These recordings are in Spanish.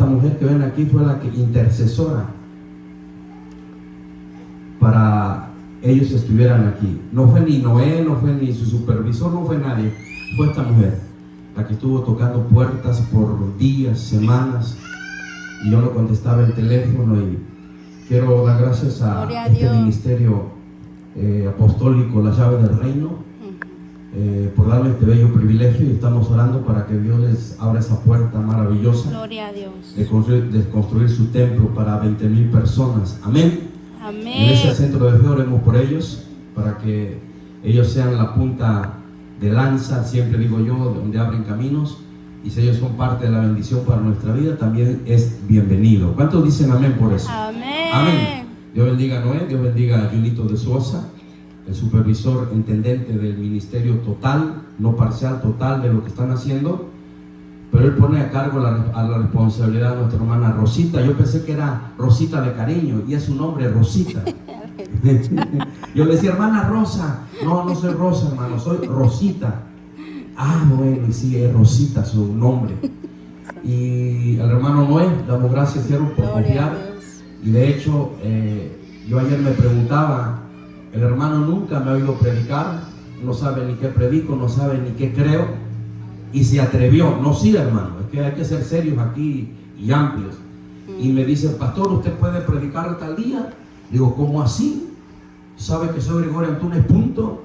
esta mujer que ven aquí fue la que intercesora para ellos estuvieran aquí. No fue ni Noé, no fue ni su supervisor, no fue nadie. Fue esta mujer la que estuvo tocando puertas por días, semanas, y yo no contestaba el teléfono. Y quiero dar gracias a este ministerio apostólico, La Llave del Reino, por darme este bello privilegio, y estamos orando para que Dios les abra esa puerta maravillosa. Gloria a Dios. De construir su templo para 20,000 personas. Amén. Amén. En ese centro de fe oremos por ellos, para que ellos sean la punta de lanza, siempre digo yo, donde abren caminos. Y si ellos son parte de la bendición para nuestra vida, también es bienvenido. ¿Cuántos dicen amén por eso? Amén. Amén. Dios bendiga a Noé, Dios bendiga a Junito de Sosa, el supervisor intendente del ministerio total, no parcial, total de lo que están haciendo. Pero él pone a cargo a la responsabilidad de nuestra hermana Rosita. Yo pensé que era Rosita de cariño, y es su nombre, Rosita. Yo le decía, hermana Rosa. No, no soy Rosa, hermano, soy Rosita. Ah, bueno, y sí, es Rosita su nombre. Y al hermano Noé, damos gracias, siervo, por confiar. Y de hecho, yo ayer me preguntaba, el hermano nunca me ha oído predicar, no sabe ni qué predico, no sabe ni qué creo, y se atrevió. No, sí, hermano, es que hay que ser serios aquí y amplios. Y me dice, pastor, ¿usted puede predicar tal día? Digo, ¿cómo así? ¿Sabe que soy Gregorio Antunes, punto?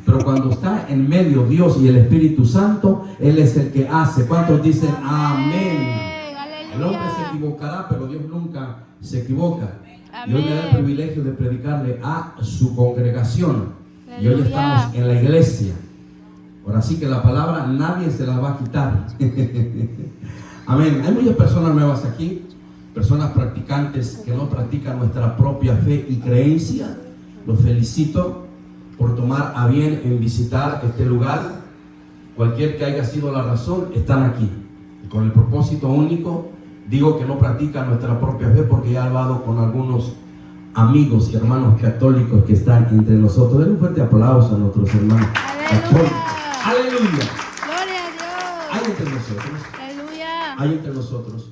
Pero cuando está en medio Dios y el Espíritu Santo, Él es el que hace. ¿Cuántos dicen amén? El hombre se equivocará, pero Dios nunca se equivoca. Y hoy me da el privilegio de predicarle a su congregación. Y hoy estamos en la iglesia. Ahora sí que la palabra nadie se la va a quitar. Amén. Hay muchas personas nuevas aquí, personas practicantes que no practican nuestra propia fe y creencia. Los felicito por tomar a bien en visitar este lugar. Cualquier que haya sido la razón, están aquí. Y con el propósito único, digo que no practican nuestra propia fe, porque ya he hablado con algunos amigos y hermanos católicos que están entre nosotros. Den un fuerte aplauso a nuestros hermanos católicos. ¡Aleluya! ¡Gloria a Dios! Hay entre nosotros. ¡Aleluya! Hay entre nosotros.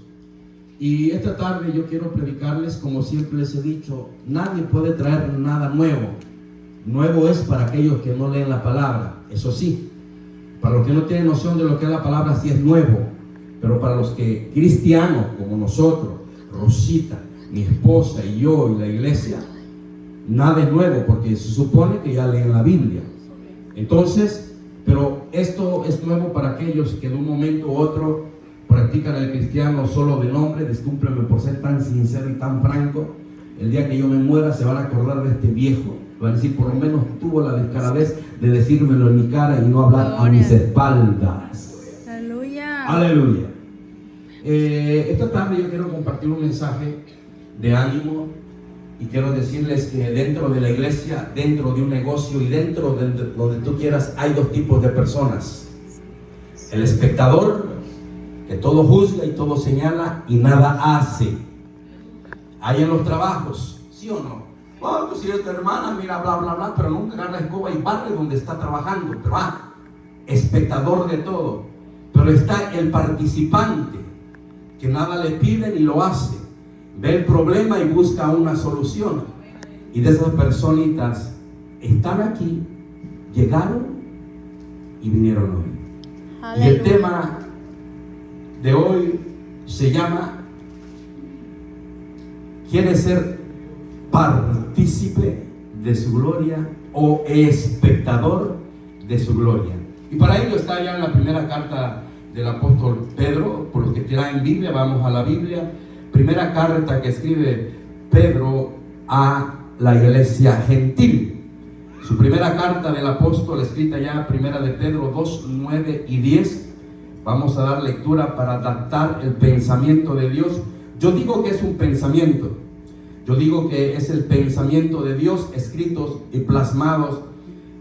Y esta tarde yo quiero predicarles, como siempre les he dicho, nadie puede traer nada nuevo. Nuevo es para aquellos que no leen la palabra, eso sí. Para los que no tienen noción de lo que es la palabra, sí es nuevo. Pero para los que, cristianos como nosotros, Rosita, mi esposa y yo y la iglesia, nada es nuevo, porque se supone que ya leen la Biblia. Entonces, pero esto es nuevo para aquellos que de un momento u otro practican el cristiano solo de nombre. Discúlpenme por ser tan sincero y tan franco. El día que yo me muera se van a acordar de este viejo. Van a decir, por lo menos tuvo la descaradez de decírmelo en mi cara y no hablar a mis espaldas. Aleluya. Aleluya. Esta tarde yo quiero compartir un mensaje de ánimo, y quiero decirles que dentro de la iglesia, dentro de un negocio y dentro de donde tú quieras, hay dos tipos de personas. El espectador, que todo juzga y todo señala y nada hace. Hay en los trabajos, ¿sí o no? Oh, pues si es tu hermana, mira, bla, bla, bla, pero nunca agarra escoba y barre donde está trabajando. Pero espectador de todo. Pero está el participante, que nada le pide ni lo hace. Ve el problema y busca una solución. Y de esas personitas están aquí, llegaron y vinieron hoy. Aleluya. Y el tema de hoy se llama: ¿quieres ser partícipe de su gloria o espectador de su gloria? Y para ello está ya en la primera carta del apóstol Pedro. Por los que traen Biblia, vamos a la Biblia. Primera carta que escribe Pedro a la iglesia gentil. Su primera carta del apóstol, escrita ya, primera de Pedro 2, 9 y 10. Vamos a dar lectura para adaptar el pensamiento de Dios. Yo digo que es un pensamiento. Yo digo que es el pensamiento de Dios escritos y plasmados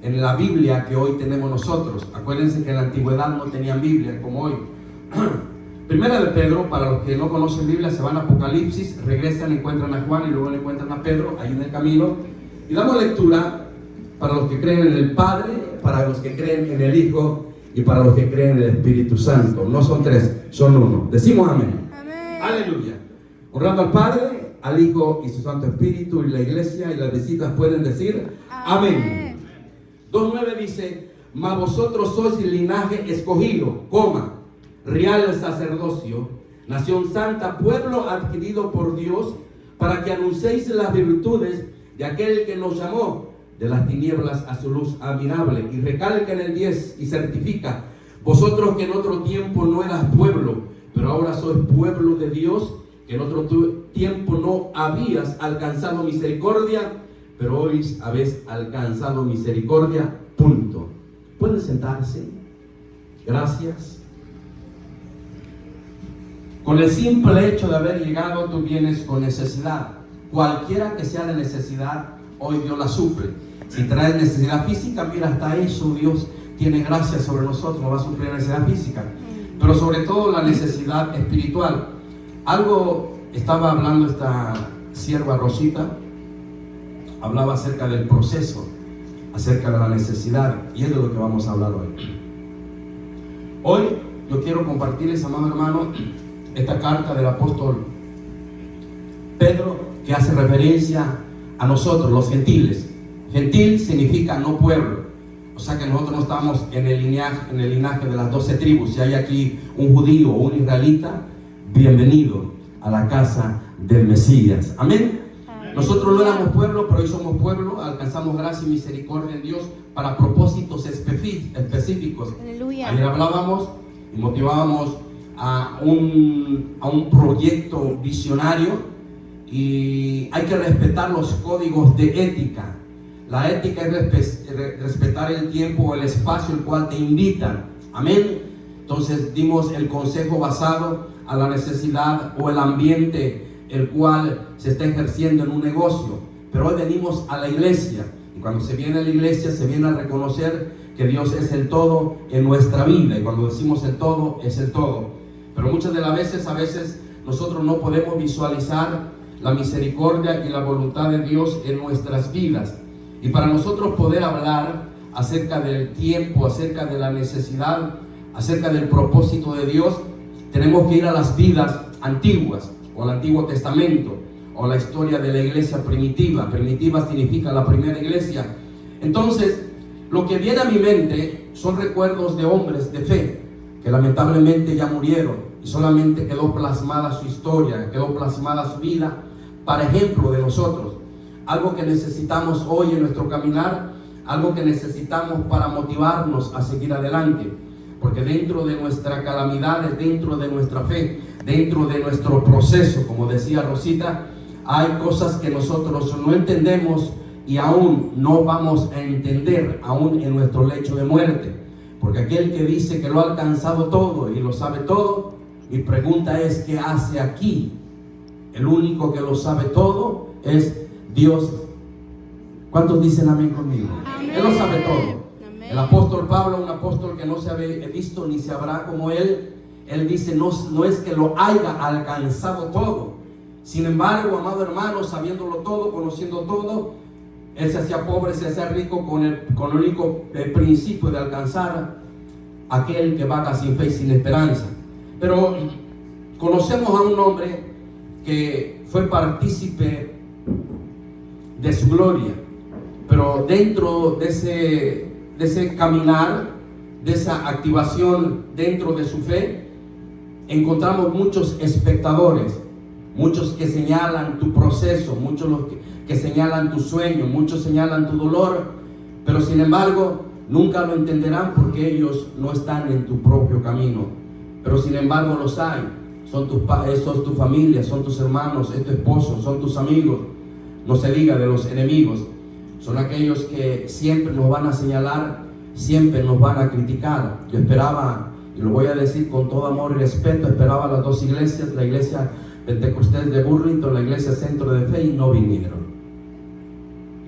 en la Biblia que hoy tenemos nosotros. Acuérdense que en la antigüedad no tenían Biblia como hoy. Primera de Pedro, para los que no conocen Biblia, se van a Apocalipsis, regresan, encuentran a Juan y luego le encuentran a Pedro, ahí en el camino. Y damos lectura para los que creen en el Padre, para los que creen en el Hijo y para los que creen en el Espíritu Santo. No son tres, son uno. Decimos amén. Amén. Aleluya. Honrando al Padre, al Hijo y su Santo Espíritu, y la iglesia y las visitas pueden decir amén. 2:9 dice: mas vosotros sois el linaje escogido, real sacerdocio, nación santa, pueblo adquirido por Dios, para que anunciéis las virtudes de aquel que nos llamó de las tinieblas a su luz admirable. Y recalca en el 10 y certifica: vosotros que en otro tiempo no eras pueblo, pero ahora sois pueblo de Dios, que en otro tiempo no habías alcanzado misericordia, pero hoy habéis alcanzado misericordia. Punto. ¿Pueden sentarse? Gracias. Con el simple hecho de haber llegado, tú vienes con necesidad. Cualquiera que sea la necesidad, hoy Dios la suple. Si traes necesidad física, mira, hasta eso Dios tiene gracia sobre nosotros, nos va a suplir la necesidad física. Pero sobre todo la necesidad espiritual. Algo estaba hablando esta sierva Rosita, hablaba acerca del proceso, acerca de la necesidad, y es de lo que vamos a hablar hoy. Hoy yo quiero compartirles, amado hermano, esta carta del apóstol Pedro, que hace referencia a nosotros, los gentiles. Gentil significa no pueblo, o sea que nosotros no estamos en el linaje de las 12 tribus. Si hay aquí un judío o un israelita, bienvenido a la casa del Mesías. Amén. Nosotros no éramos pueblo, pero hoy somos pueblo, alcanzamos gracia y misericordia en Dios para propósitos específicos. Aleluya. Ayer hablábamos y motivábamos a un proyecto visionario, y hay que respetar los códigos de ética. La ética es respetar el tiempo o el espacio el cual te invitan. Amén. Entonces dimos el consejo basado a la necesidad o el ambiente el cual se está ejerciendo en un negocio. Pero hoy venimos a la iglesia, y cuando se viene a la iglesia se viene a reconocer que Dios es el todo en nuestra vida, y cuando decimos el todo, es el todo. Pero muchas de las veces, nosotros no podemos visualizar la misericordia y la voluntad de Dios en nuestras vidas. Y para nosotros poder hablar acerca del tiempo, acerca de la necesidad, acerca del propósito de Dios, tenemos que ir a las vidas antiguas, o al Antiguo Testamento, o la historia de la iglesia primitiva. Primitiva significa la primera iglesia. Entonces, lo que viene a mi mente son recuerdos de hombres de fe que lamentablemente ya murieron, y solamente quedó plasmada su historia, quedó plasmada su vida para ejemplo de nosotros. Algo que necesitamos hoy en nuestro caminar, algo que necesitamos para motivarnos a seguir adelante, porque dentro de nuestras calamidades, dentro de nuestra fe, dentro de nuestro proceso, como decía Rosita, hay cosas que nosotros no entendemos y aún no vamos a entender, aún en nuestro lecho de muerte. Porque aquel que dice que lo ha alcanzado todo y lo sabe todo, mi pregunta es: ¿qué hace aquí? El único que lo sabe todo es Dios. ¿Cuántos dicen amén conmigo? Amén. Él lo sabe todo. Amén. El apóstol Pablo, un apóstol que no se ha visto ni se habrá como él dice: no es que lo haya alcanzado todo. Sin embargo, amado hermano, sabiéndolo todo, conociendo todo, él se hacía pobre, se hacía rico con el único principio de alcanzar aquel que vaga sin fe y sin esperanza. Pero conocemos a un hombre que fue partícipe de su gloria, pero dentro de ese caminar, de esa activación dentro de su fe, encontramos muchos espectadores, muchos que señalan tu proceso, muchos que señalan tu sueño, muchos señalan tu dolor, pero sin embargo nunca lo entenderán porque ellos no están en tu propio camino. Pero sin embargo los hay. Son tu familia, son tus hermanos, es tu esposo, son tus amigos. No se diga de los enemigos. Son aquellos que siempre nos van a señalar, siempre nos van a criticar. Yo esperaba, y lo voy a decir con todo amor y respeto, esperaba las dos iglesias, la iglesia Pentecostés de Burlington, la iglesia Centro de Fe, y no vinieron.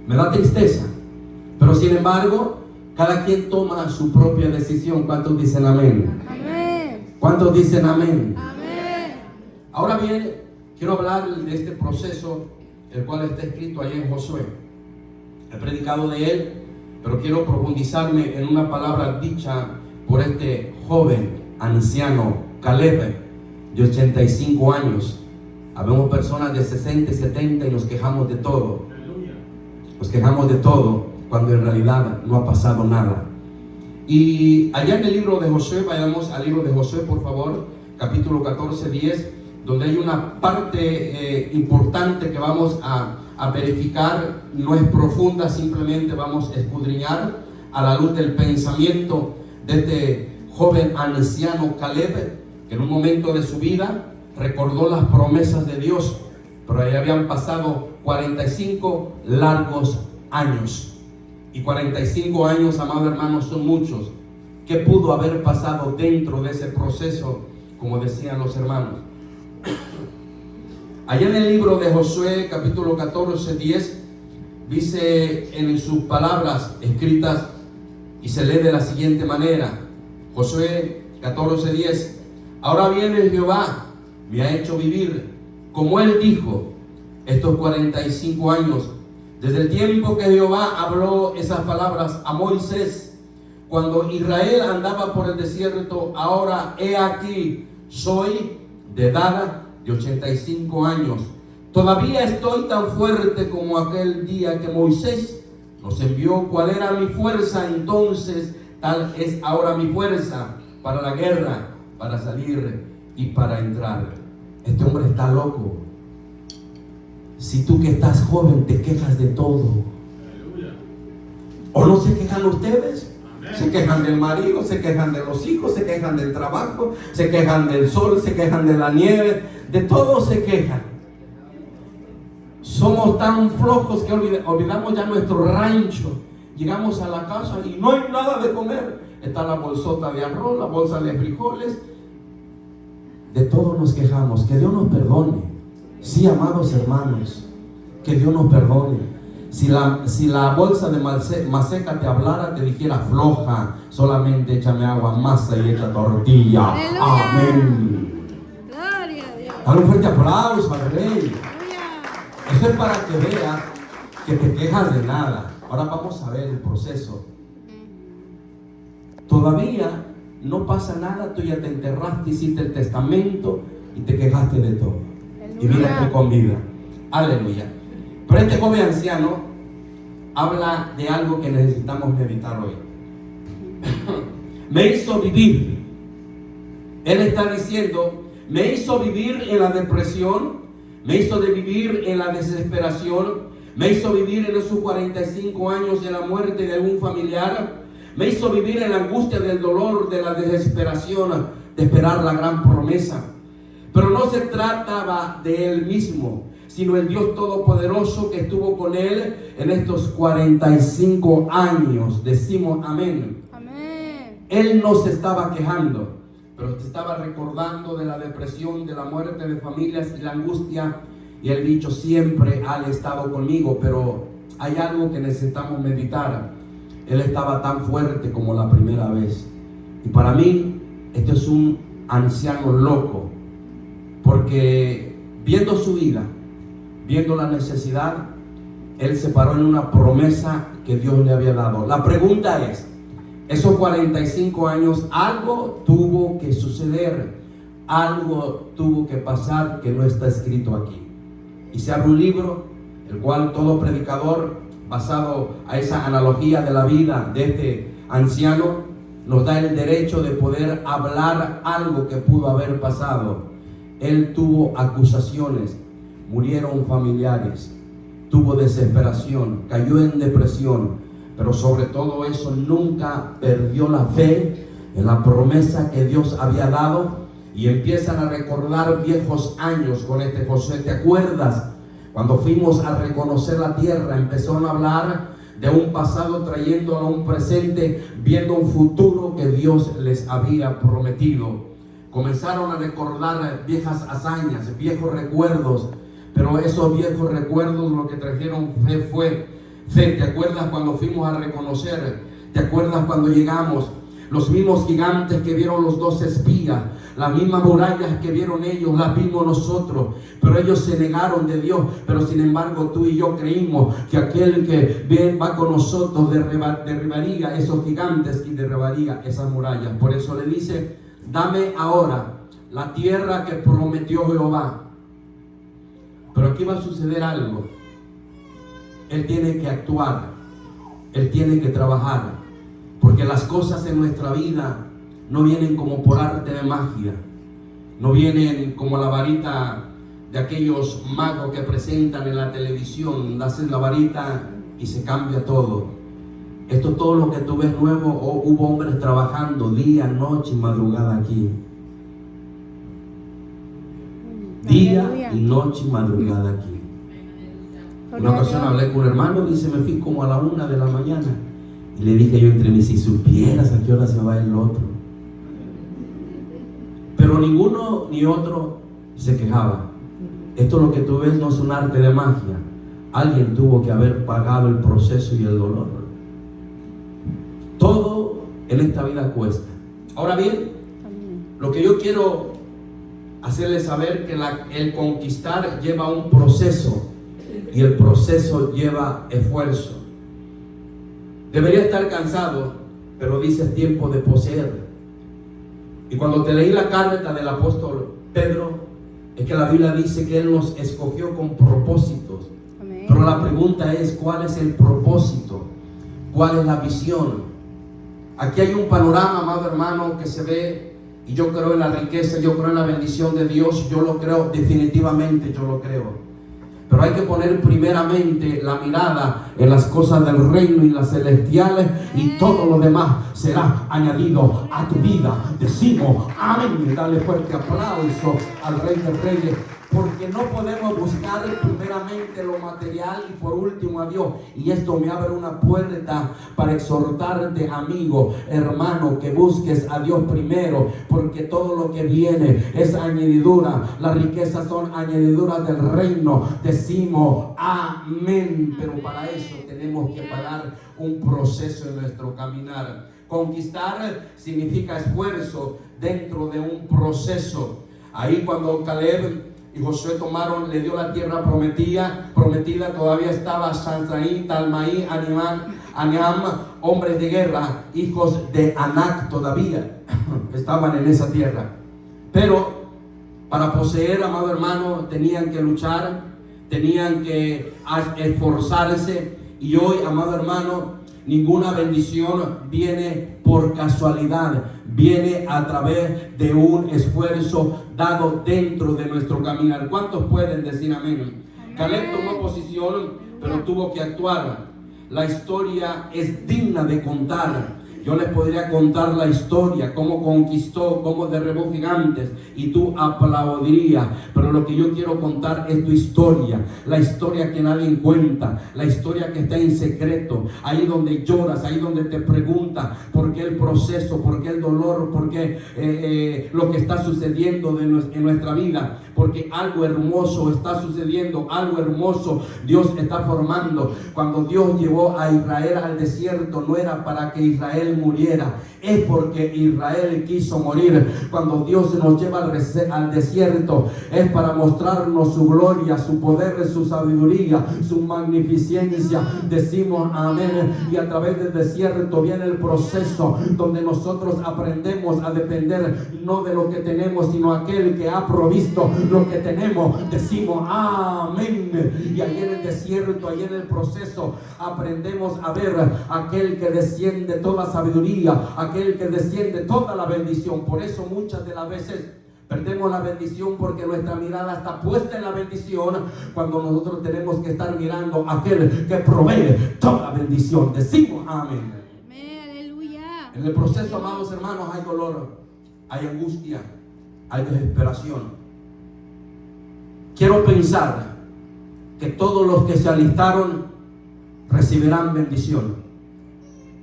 Me da tristeza, pero sin embargo cada quien toma su propia decisión. ¿Cuántos dicen amén? Amén. ¿Cuántos dicen amén? Amén. Ahora bien, quiero hablar de este proceso, el cual está escrito ahí en Josué. He predicado de él, pero quiero profundizarme en una palabra dicha por este joven anciano Caleb, de 85 años. Habemos personas de 60 y 70 y nos quejamos de todo. Nos quejamos de todo cuando en realidad no ha pasado nada. Y allá en el libro de Josué, vayamos al libro de Josué, por favor, capítulo 14, 10, donde hay una parte importante que vamos a verificar. No es profunda, simplemente vamos a escudriñar a la luz del pensamiento de este joven anciano Caleb, que en un momento de su vida recordó las promesas de Dios, pero ahí habían pasado 45 largos años. Y 45 años, amados hermanos, son muchos. ¿Qué pudo haber pasado dentro de ese proceso? Como decían los hermanos. Allá en el libro de Josué, capítulo 14, 10, dice en sus palabras escritas, y se lee de la siguiente manera. Josué 14, 10. Ahora viene Jehová, me ha hecho vivir, como él dijo, estos 45 años, desde el tiempo que Jehová habló esas palabras a Moisés, cuando Israel andaba por el desierto. Ahora he aquí, soy de edad de 85 años. Todavía estoy tan fuerte como aquel día que Moisés nos envió. ¿Cuál era mi fuerza entonces? Tal es ahora mi fuerza para la guerra, para salir y para entrar. Este hombre está loco. Si tú que estás joven te quejas de todo, ¿o no se quejan ustedes? Se quejan del marido, se quejan de los hijos, se quejan del trabajo, se quejan del sol, se quejan de la nieve, de todo se quejan. Somos tan flojos que olvidamos ya nuestro rancho. Llegamos a la casa y no hay nada de comer. Está la bolsota de arroz, la bolsa de frijoles. De todo nos quejamos. Que Dios nos perdone. Sí, amados hermanos, que Dios nos perdone. Si la bolsa de maseca te hablara, te dijera floja, solamente échame agua, masa y echa tortilla. ¡Aleluya! Amén. Gloria a Dios. Dale un fuerte aplauso al Rey. Aleluya. Eso es para que veas que te quejas de nada. Ahora vamos a ver el proceso. Todavía no pasa nada, tú ya te enterraste, hiciste el testamento y te quejaste de todo. Y mira aquí con vida. Aleluya. Pero este joven anciano habla de algo que necesitamos meditar hoy. Me hizo vivir. Él está diciendo, me hizo vivir en la depresión, me hizo vivir en la desesperación, me hizo vivir en esos 45 años de la muerte de algún familiar, me hizo vivir en la angustia del dolor, de la desesperación, de esperar la gran promesa. Pero no se trataba de él mismo, sino el Dios Todopoderoso que estuvo con él en estos 45 años. Decimos amén. Amén. Él no se estaba quejando, pero se estaba recordando de la depresión, de la muerte de familias y la angustia. Y él dicho, siempre ha estado conmigo, pero hay algo que necesitamos meditar. Él estaba tan fuerte como la primera vez. Y para mí, este es un anciano loco. Porque viendo su vida, viendo la necesidad, él se paró en una promesa que Dios le había dado. La pregunta es, esos 45 años, algo tuvo que suceder, algo tuvo que pasar que no está escrito aquí. Y se abre un libro, el cual todo predicador, basado a esa analogía de la vida de este anciano, nos da el derecho de poder hablar algo que pudo haber pasado. Él tuvo acusaciones, murieron familiares, tuvo desesperación, cayó en depresión, pero sobre todo eso nunca perdió la fe en la promesa que Dios había dado. Y empiezan a recordar viejos años con este José. ¿Te acuerdas? Cuando fuimos a reconocer la tierra, empezaron a hablar de un pasado trayéndolo a un presente, viendo un futuro que Dios les había prometido. Comenzaron a recordar viejas hazañas, viejos recuerdos, pero esos viejos recuerdos lo que trajeron fue fe. ¿Te acuerdas cuando fuimos a reconocer? ¿Te acuerdas cuando llegamos? Los mismos gigantes que vieron los 2 espías, las mismas murallas que vieron ellos, las vimos nosotros, pero ellos se negaron de Dios. Pero sin embargo tú y yo creímos que aquel que va con nosotros derribaría esos gigantes y derribaría esas murallas. Por eso le dice, dame ahora la tierra que prometió Jehová. Pero aquí va a suceder algo. Él tiene que actuar, Él tiene que trabajar, porque las cosas en nuestra vida no vienen como por arte de magia, no vienen como la varita de aquellos magos que presentan en la televisión, hacen la varita y se cambia todo. Esto, todo lo que tú ves nuevo, hubo hombres trabajando día, noche y madrugada aquí. Día y noche y madrugada aquí. Una ocasión hablé con un hermano, dice, me fui como a la 1 de la mañana. Y le dije yo entre mí, si supieras a qué hora se va el otro. Pero ninguno ni otro se quejaba. Esto lo que tú ves no es un arte de magia. Alguien tuvo que haber pagado el proceso y el dolor. Todo en esta vida cuesta. Ahora bien, lo que yo quiero hacerles saber que el conquistar lleva un proceso. Y el proceso lleva esfuerzo. Debería estar cansado, pero dice es tiempo de poseer. Y cuando te leí la carta del apóstol Pedro, es que la Biblia dice que Él nos escogió con propósitos. Amén. Pero la pregunta es, ¿cuál es el propósito? ¿Cuál es la visión? Aquí hay un panorama, amado hermano, que se ve, y yo creo en la riqueza, yo creo en la bendición de Dios, yo lo creo, definitivamente yo lo creo. Pero hay que poner primeramente la mirada en las cosas del reino y las celestiales, y todo lo demás será añadido a tu vida. Decimos amén. Dale fuerte aplauso al Rey de Reyes. Porque no podemos buscar primeramente lo material y por último a Dios. Y esto me abre una puerta para exhortarte, amigo, hermano, que busques a Dios primero, porque todo lo que viene es añadidura. Las riquezas son añadiduras del reino. Decimos amén. Pero para eso tenemos que pagar un proceso en nuestro caminar. Conquistar significa esfuerzo dentro de un proceso. Ahí cuando Caleb y Josué le dio la tierra prometida, todavía estaba Sansaí, Talmaí, Aniam, hombres de guerra, hijos de Anac todavía estaban en esa tierra. Pero para poseer, amado hermano, tenían que luchar, tenían que esforzarse. Y hoy, amado hermano, ninguna bendición viene por casualidad, viene a través de un esfuerzo dado dentro de nuestro caminar. ¿Cuántos pueden decir amén? Caleb tomó posición, pero tuvo que actuar. La historia es digna de contar. Yo les podría contar la historia, cómo conquistó, cómo derribó gigantes, y tú aplaudirías. Pero lo que yo quiero contar es tu historia, la historia que nadie cuenta, la historia que está en secreto, ahí donde lloras, ahí donde te preguntas por qué el proceso, por qué el dolor, por qué lo que está sucediendo en nuestra vida. Porque algo hermoso está sucediendo, algo hermoso Dios está formando. Cuando Dios llevó a Israel al desierto, no era para que Israel muriera, es porque Israel quiso morir. Cuando Dios nos lleva al desierto, es para mostrarnos su gloria, su poder, su sabiduría, su magnificencia. Decimos amén. Y a través del desierto viene el proceso donde nosotros aprendemos a depender no de lo que tenemos, sino aquel que ha provisto lo que tenemos. Decimos amén. Y ahí en el desierto, ahí en el proceso, aprendemos a ver aquel que desciende toda sabiduría, aquel que desciende toda la bendición. Por eso muchas de las veces perdemos la bendición, porque nuestra mirada está puesta en la bendición, cuando nosotros tenemos que estar mirando a aquel que provee toda bendición. Decimos amén. Amén, aleluya. En el proceso, amados hermanos, hay dolor, hay angustia, hay desesperación. Quiero pensar que todos los que se alistaron recibirán bendición,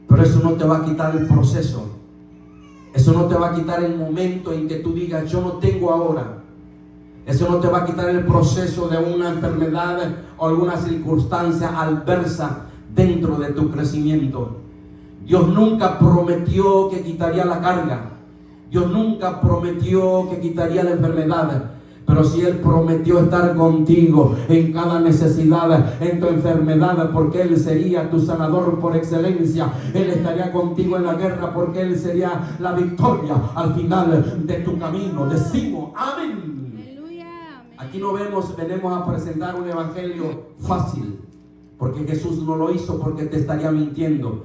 pero eso no te va a quitar el proceso. Eso no te va a quitar el momento en que tú digas yo no tengo ahora. Eso no te va a quitar el proceso de una enfermedad o alguna circunstancia adversa dentro de tu crecimiento. Dios nunca prometió que quitaría la carga. Dios nunca prometió que quitaría la enfermedad. Pero si Él prometió estar contigo en cada necesidad, en tu enfermedad, porque Él sería tu sanador por excelencia. Él estaría contigo en la guerra, porque Él sería la victoria al final de tu camino. Decimos amén. Aleluya. Aquí no venimos a presentar un evangelio fácil, porque Jesús no lo hizo porque te estaría mintiendo.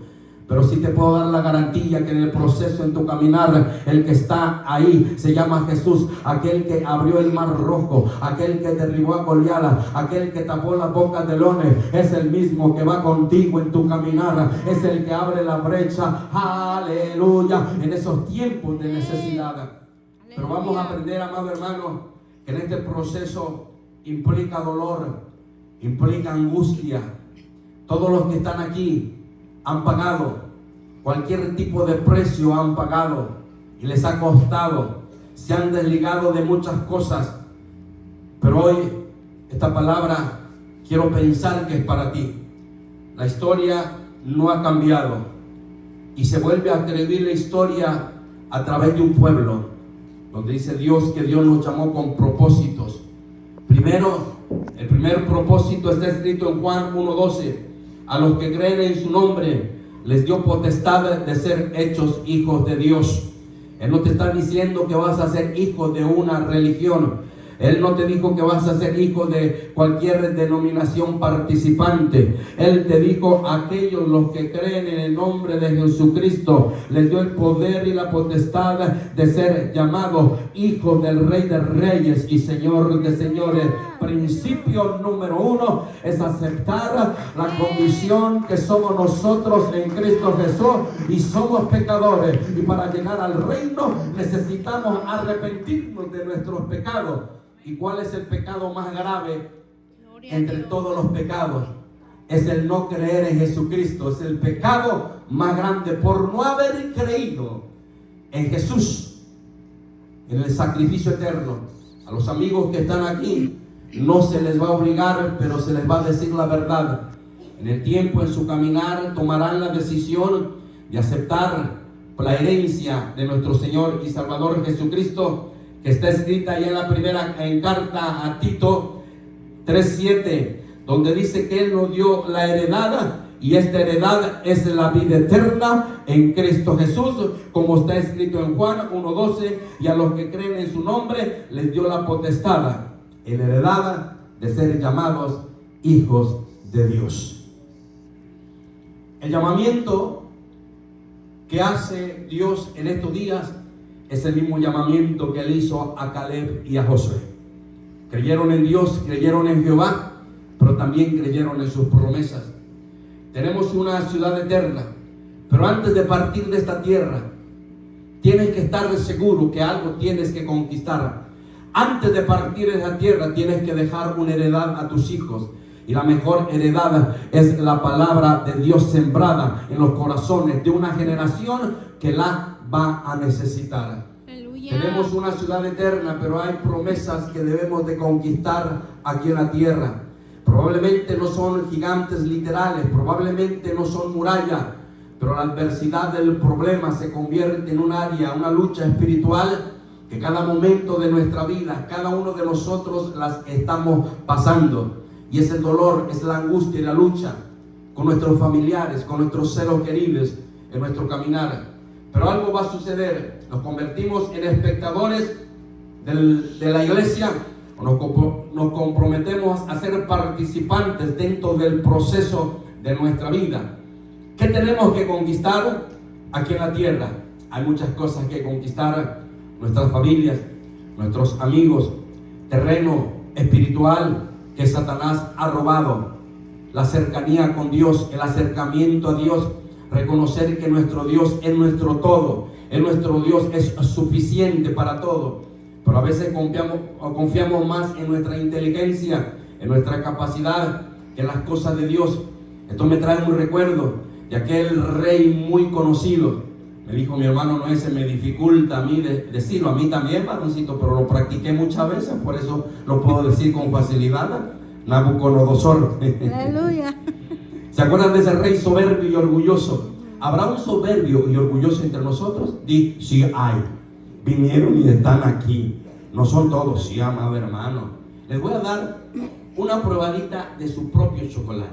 Pero sí te puedo dar la garantía que en el proceso, en tu caminar, el que está ahí se llama Jesús. Aquel que abrió el mar rojo, aquel que derribó a Goliat, aquel que tapó las bocas de leones, es el mismo que va contigo en tu caminar. Es el que abre la brecha, aleluya, en esos tiempos de necesidad. Pero vamos a aprender, amado hermano, que en este proceso implica dolor, implica angustia. Todos los que están aquí han pagado cualquier tipo de precio, han pagado y les ha costado, se han desligado de muchas cosas, pero hoy esta palabra quiero pensar que es para ti. La historia no ha cambiado y se vuelve a escribir la historia a través de un pueblo, donde dice Dios que Dios nos llamó con propósitos. Primero, el primer propósito está escrito en Juan 1:12. A los que creen en su nombre les dio potestad de ser hechos hijos de Dios. Él no te está diciendo que vas a ser hijo de una religión. Él no te dijo que vas a ser hijo de cualquier denominación participante. Él te dijo: aquellos los que creen en el nombre de Jesucristo, les dio el poder y la potestad de ser llamados hijos del Rey de Reyes y Señor de Señores. Principio número 1 es aceptar la condición que somos nosotros en Cristo Jesús y somos pecadores. Y para llegar al reino necesitamos arrepentirnos de nuestros pecados. ¿Y cuál es el pecado más grave entre todos los pecados? Es el no creer en Jesucristo. Es el pecado más grande por no haber creído en Jesús, en el sacrificio eterno. A los amigos que están aquí no se les va a obligar, pero se les va a decir la verdad. En el tiempo, en su caminar, tomarán la decisión de aceptar la herencia de nuestro Señor y Salvador Jesucristo, que está escrita ahí en la primera carta a Tito 3:7, donde dice que Él nos dio la heredad, y esta heredad es la vida eterna en Cristo Jesús, como está escrito en Juan 1:12, y a los que creen en su nombre les dio la potestad, en heredad, de ser llamados hijos de Dios. El llamamiento que hace Dios en estos días es el mismo llamamiento que Él hizo a Caleb y a Josué. Creyeron en Dios, creyeron en Jehová, pero también creyeron en sus promesas. Tenemos una ciudad eterna, pero antes de partir de esta tierra, tienes que estar seguro que algo tienes que conquistar. Antes de partir de esa tierra, tienes que dejar una heredad a tus hijos. Y la mejor heredad es la palabra de Dios sembrada en los corazones de una generación que la va a necesitar. Aleluya. Tenemos una ciudad eterna, pero hay promesas que debemos de conquistar aquí en la tierra. Probablemente no son gigantes literales, probablemente no son murallas, pero la adversidad del problema se convierte en un área, una lucha espiritual que cada momento de nuestra vida, cada uno de nosotros las estamos pasando. Y es el dolor, es la angustia y la lucha con nuestros familiares, con nuestros seres queridos en nuestro caminar. Pero algo va a suceder. Nos convertimos en espectadores de la iglesia, o nos comprometemos a ser participantes dentro del proceso de nuestra vida. ¿Qué tenemos que conquistar aquí en la tierra? Hay muchas cosas que conquistar: nuestras familias, nuestros amigos, terreno espiritual que Satanás ha robado, la cercanía con Dios, el acercamiento a Dios, reconocer que nuestro Dios es nuestro todo, nuestro Dios es suficiente para todo. Pero a veces confiamos más en nuestra inteligencia, en nuestra capacidad, que en las cosas de Dios. Esto me trae un recuerdo de aquel rey muy conocido. Me dijo mi hermano Noé: se me dificulta a mí decirlo, a mí también, varoncito, pero lo practiqué muchas veces, por eso lo puedo decir con facilidad. Nabucodonosor. Aleluya. ¿Se acuerdan de ese rey soberbio y orgulloso? ¿Habrá un soberbio y orgulloso entre nosotros? Sí hay. Vinieron y están aquí. No son todos, sí, amado hermano. Les voy a dar una probadita de su propio chocolate.